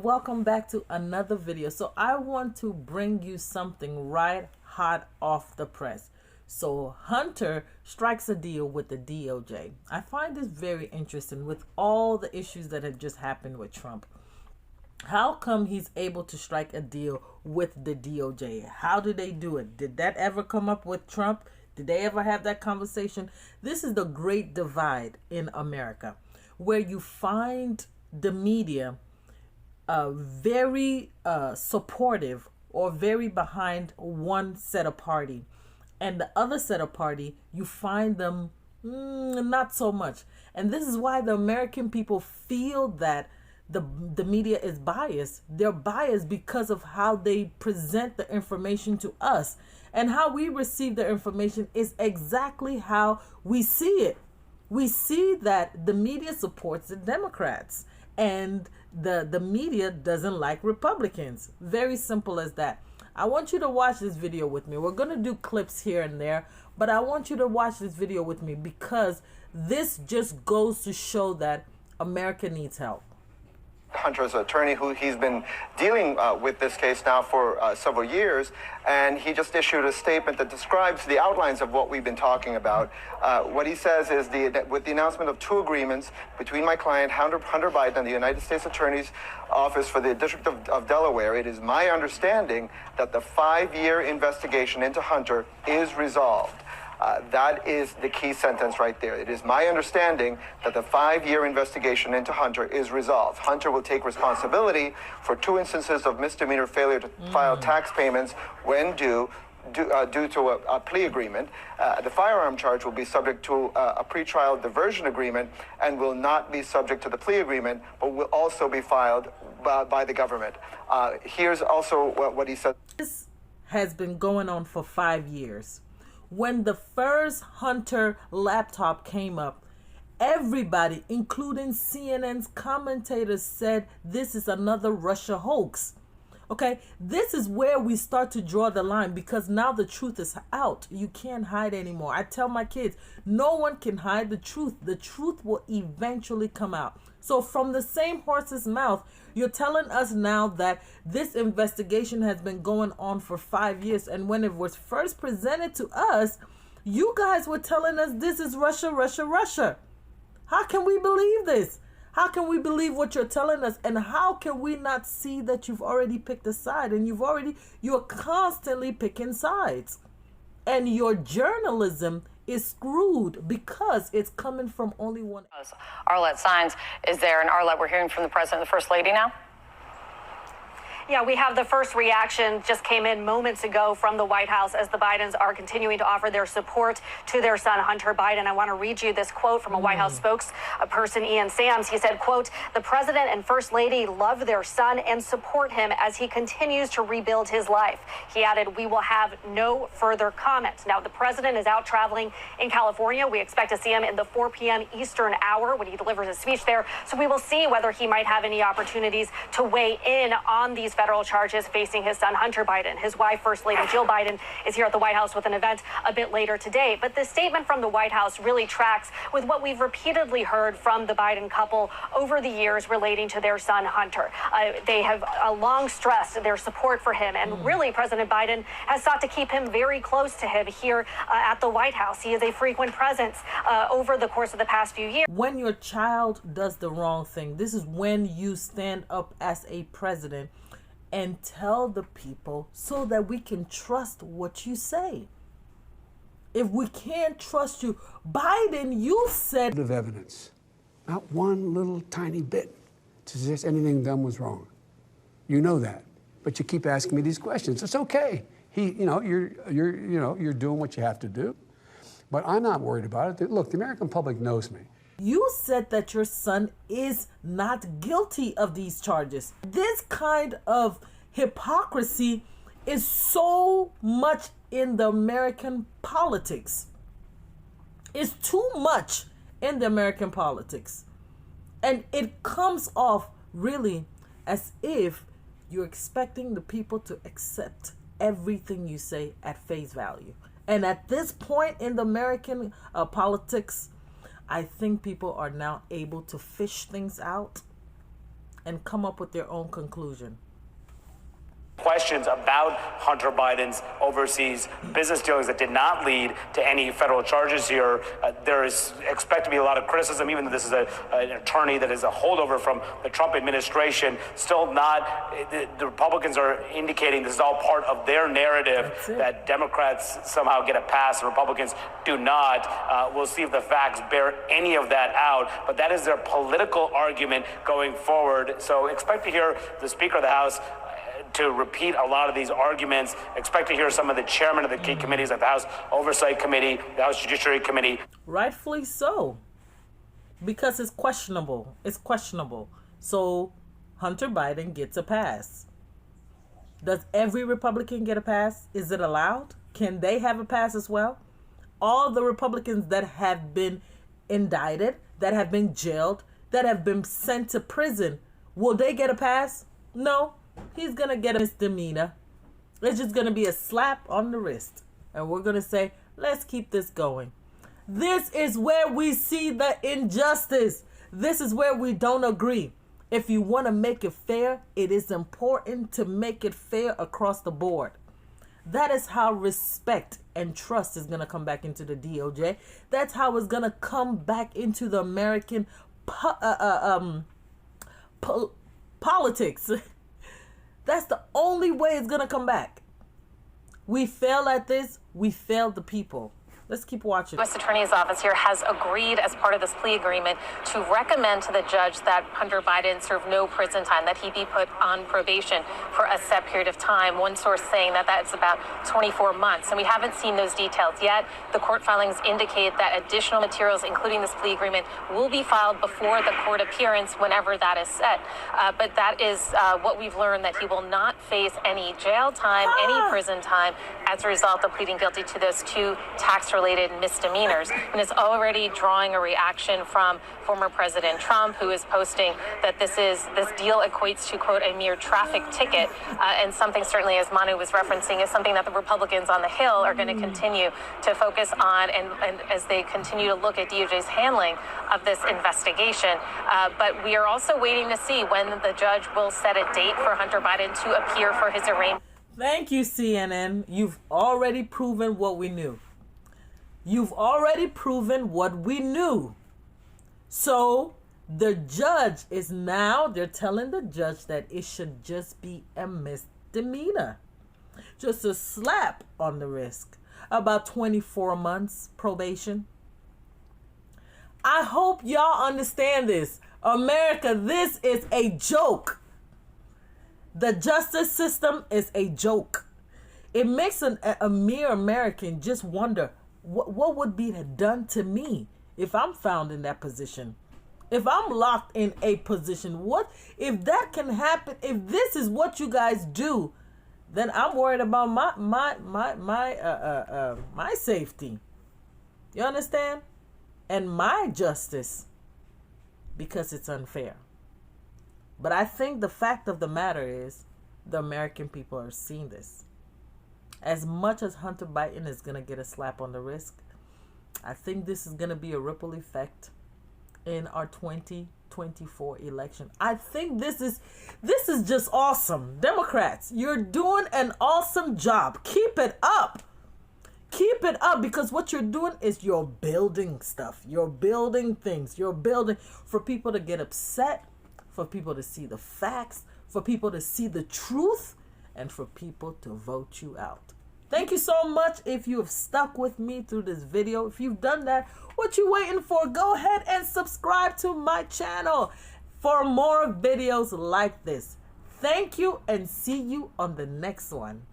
welcome back to another video. So I want to bring you something right hot off the press. So Hunter strikes a deal with the DOJ. I find this very interesting with all the issues that have just happened with Trump. How come he's able to strike a deal with the DOJ? How do they do it? Did that ever come up with Trump? Did they ever have that conversation? This is the great divide in America, where you find the media very supportive or very behind one set of party, and the other set of party you find them not so much. And this is why the American people feel that the media is biased. They're biased because of how they present the information to us, and how we receive the information is exactly how we see it. We see that the media supports the Democrats and the media doesn't like Republicans. Very simple as that. I want you to watch this video with me. We're going to do clips here and there, but I want you to watch this video with me because this just goes to show that America needs help. Hunter's attorney, who he's been dealing with this case now for several years, and he just issued a statement that describes the outlines of what we've been talking about. What he says is, with the announcement of two agreements between my client, Hunter Biden, and the United States Attorney's Office for the District of Delaware, it is my understanding that the 5-year investigation into Hunter is resolved. That is the key sentence right there. It is my understanding that the 5-year investigation into Hunter is resolved. Hunter will take responsibility for 2 instances of misdemeanor failure to file tax payments when due to a plea agreement. The firearm charge will be subject to a pretrial diversion agreement and will not be subject to the plea agreement, but will also be filed by the government. Here's also what he said. This has been going on for 5 years. When the first Hunter laptop came up, everybody, including CNN's commentators, said this is another Russia hoax. Okay, this is where we start to draw the line, because now the truth is out. You can't hide anymore. I tell my kids, no one can hide the truth. The truth will eventually come out. So from the same horse's mouth, you're telling us now that this investigation has been going on for 5 years. And when it was first presented to us, you guys were telling us this is Russia, Russia, Russia. How can we believe this? How can we believe what you're telling us? And how can we not see that you've already picked a side, and you're constantly picking sides? And your journalism is screwed because it's coming from only one. Arlette Saenz is there, and Arlette, we're hearing from the President and the First Lady now. Yeah, we have the first reaction just came in moments ago from the White House as the Bidens are continuing to offer their support to their son, Hunter Biden. I want to read you this quote from a White House spokesperson, Ian Sams. He said, quote, "The President and First Lady love their son and support him as he continues to rebuild his life." He added, "We will have no further comment." Now, the President is out traveling in California. We expect to see him in the 4 p.m. Eastern hour when he delivers a speech there. So we will see whether he might have any opportunities to weigh in on these federal charges facing his son, Hunter Biden. His wife, First Lady Jill Biden, is here at the White House with an event a bit later today. But the statement from the White House really tracks with what we've repeatedly heard from the Biden couple over the years relating to their son, Hunter. They have long stressed their support for him. And really, President Biden has sought to keep him very close to him here at the White House. He is a frequent presence over the course of the past few years. When your child does the wrong thing, this is when you stand up as a president and tell the people so that we can trust what you say. If we can't trust you, Biden, you said of evidence, not one little tiny bit to suggest anything done was wrong. You know that, but you keep asking me these questions. It's okay. You're doing what you have to do, but I'm not worried about it. Look, the American public knows me. You said that your son is not guilty of these charges. This kind of hypocrisy is so much in the American politics. It's too much in the American politics. And it comes off really as if you're expecting the people to accept everything you say at face value. And at this point in the American politics, I think people are now able to fish things out and come up with their own conclusion. Questions about Hunter Biden's overseas business dealings that did not lead to any federal charges here. There is expect to be a lot of criticism, even though this is an attorney that is a holdover from the Trump administration. Still not, the Republicans are indicating this is all part of their narrative that Democrats somehow get a pass and Republicans do not. We'll see if the facts bear any of that out, but that is their political argument going forward. So expect to hear the Speaker of the House to repeat a lot of these arguments. Expect to hear some of the chairmen of the key committees like the House Oversight Committee, the House Judiciary Committee. Rightfully so, because it's questionable. It's questionable. So Hunter Biden gets a pass. Does every Republican get a pass? Is it allowed? Can they have a pass as well? All the Republicans that have been indicted, that have been jailed, that have been sent to prison, will they get a pass? No. He's going to get a misdemeanor. It's just going to be a slap on the wrist. And we're going to say, let's keep this going. This is where we see the injustice. This is where we don't agree. If you want to make it fair, it is important to make it fair across the board. That is how respect and trust is going to come back into the DOJ. That's how it's going to come back into the American politics. That's the only way it's going to come back. We fail at this. We failed the people. Let's keep watching. The U.S. Attorney's Office here has agreed as part of this plea agreement to recommend to the judge that Hunter Biden serve no prison time, that he be put on probation for a set period of time. One source saying that that's about 24 months. And we haven't seen those details yet. The court filings indicate that additional materials, including this plea agreement, will be filed before the court appearance whenever that is set. But that is what we've learned, that he will not face any jail time, any prison time as a result of pleading guilty to those two tax-related misdemeanors. And it's already drawing a reaction from former President Trump, who is posting that this deal equates to, quote, a mere traffic ticket, and something certainly, as Manu was referencing, is something that the Republicans on the Hill are going to continue to focus on and as they continue to look at DOJ's handling of this investigation. But we are also waiting to see when the judge will set a date for Hunter Biden to appear for his arraignment. Thank you, CNN. You've already proven what we knew. You've already proven what we knew. So the judge is now, they're telling the judge that it should just be a misdemeanor. Just a slap on the wrist. About 24 months probation. I hope y'all understand this. America, this is a joke. The justice system is a joke. It makes a mere American just wonder, what would be done to me if I'm found in that position? If I'm locked in a position, what if that can happen? If this is what you guys do, then I'm worried about my safety. You understand? And my justice, because it's unfair. But I think the fact of the matter is the American people are seeing this. As much as Hunter Biden is going to get a slap on the wrist, I think this is going to be a ripple effect in our 2024 election. I think this is just awesome. Democrats, you're doing an awesome job. Keep it up. Keep it up, because what you're doing is you're building stuff. You're building things. You're building for people to get upset, for people to see the facts, for people to see the truth, and for people to vote you out. Thank you so much if you have stuck with me through this video. If you've done that, what you waiting for? Go ahead and subscribe to my channel for more videos like this. Thank you, and see you on the next one.